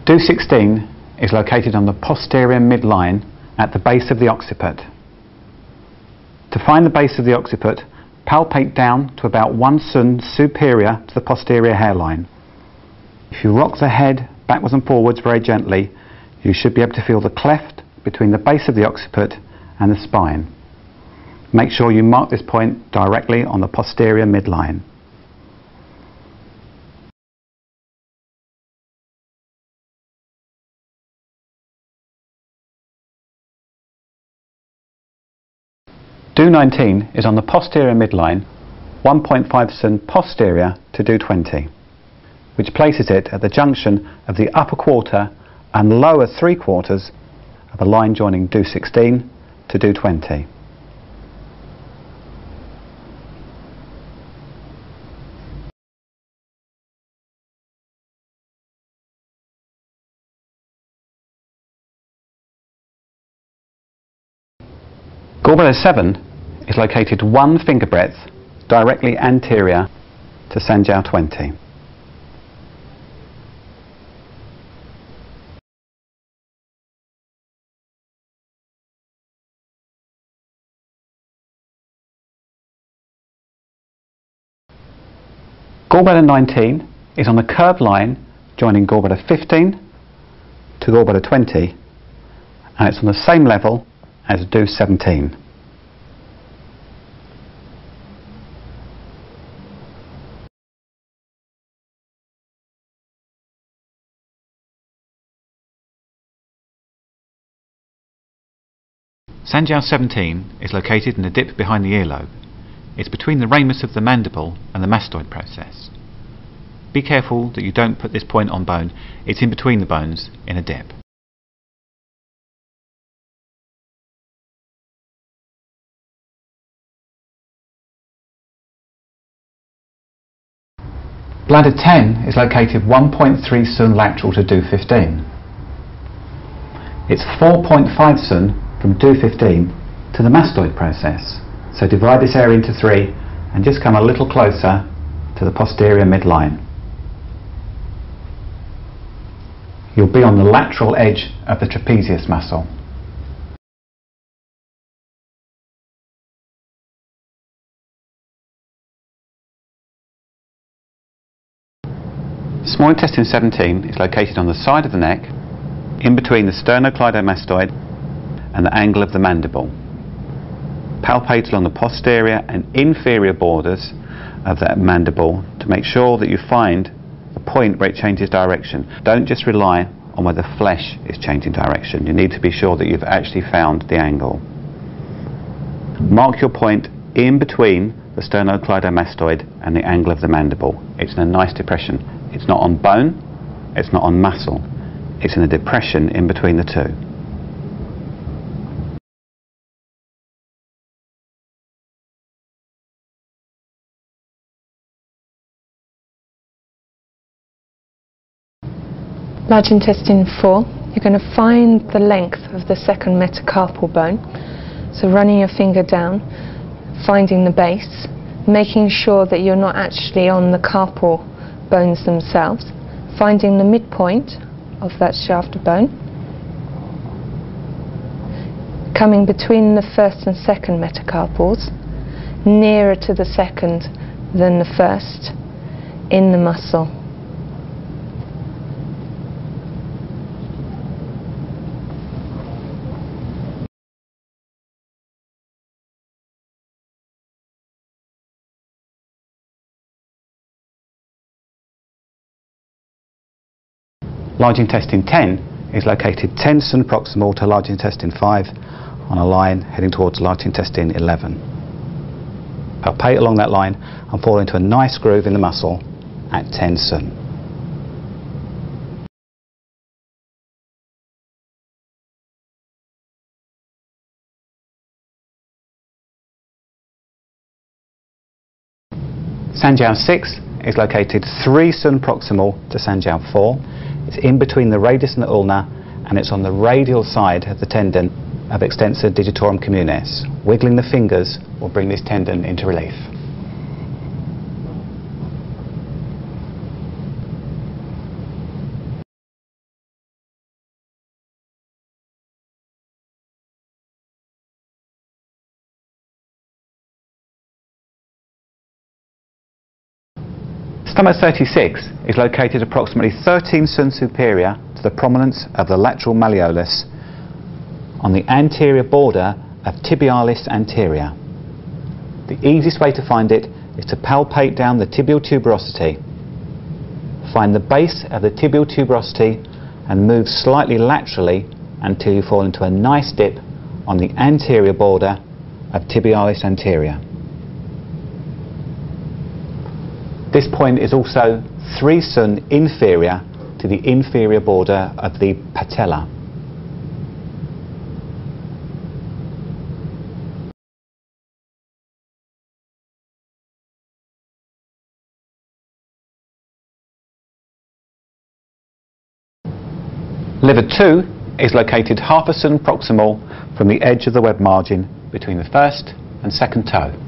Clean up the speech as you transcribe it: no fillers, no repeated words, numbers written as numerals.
Do16 is located on the posterior midline at the base of the occiput. To find the base of the occiput, palpate down to about 1 cun superior to the posterior hairline. If you rock the head backwards and forwards very gently, you should be able to feel the cleft between the base of the occiput and the spine. Make sure you mark this point directly on the posterior midline. Do19 is on the posterior midline, 1.5 cun posterior to Do20, which places it at the junction of the upper quarter and lower 3/4 of the line joining Do16 to Do20. Gallbladder 7 is located 1 finger breadth directly anterior to Sanjiao 20. Gallbladder 19 is on the curved line joining gallbladder 15 to gallbladder 20, and it's on the same level as Do17. Sanjiao 17 is located in the dip behind the earlobe. It's between the ramus of the mandible and the mastoid process. Be careful that you don't put this point on bone. It's in between the bones in a dip. Bladder 10 is located 1.3 cun lateral to Do15. It's 4.5 cun from Do15 to the mastoid process. So divide this area into 3 and just come a little closer to the posterior midline. You'll be on the lateral edge of the trapezius muscle. Small intestine 17 is located on the side of the neck, in between the sternocleidomastoid and the angle of the mandible. Palpate along the posterior and inferior borders of that mandible to make sure that you find the point where it changes direction. Don't just rely on where the flesh is changing direction. You need to be sure that you've actually found the angle. Mark your point in between the sternocleidomastoid and the angle of the mandible. It's in a nice depression. It's not on bone, it's not on muscle. It's in a depression in between the two. Large intestine 4, you're going to find the length of the second metacarpal bone. So running your finger down, finding the base, making sure that you're not actually on the carpal bones themselves, finding the midpoint of that shaft of bone, coming between the first and second metacarpals, nearer to the second than the first in the muscle. Large intestine 10 is located 10 cun proximal to large intestine 5 on a line heading towards large intestine 11. Palpate along that line and fall into a nice groove in the muscle at 10 cun. Sanjiao 6 is located 3 cun proximal to Sanjiao 4. It's in between the radius and the ulna, and it's on the radial side of the tendon of extensor digitorum communis. Wiggling the fingers will bring this tendon into relief. Stomach 36 is located approximately 13 sun superior to the prominence of the lateral malleolus on the anterior border of tibialis anterior. The easiest way to find it is to palpate down the tibial tuberosity. Find the base of the tibial tuberosity and move slightly laterally until you fall into a nice dip on the anterior border of tibialis anterior. This point is also 3 sun inferior to the inferior border of the patella. Liver 2 is located half a sun proximal from the edge of the web margin between the first and second toe.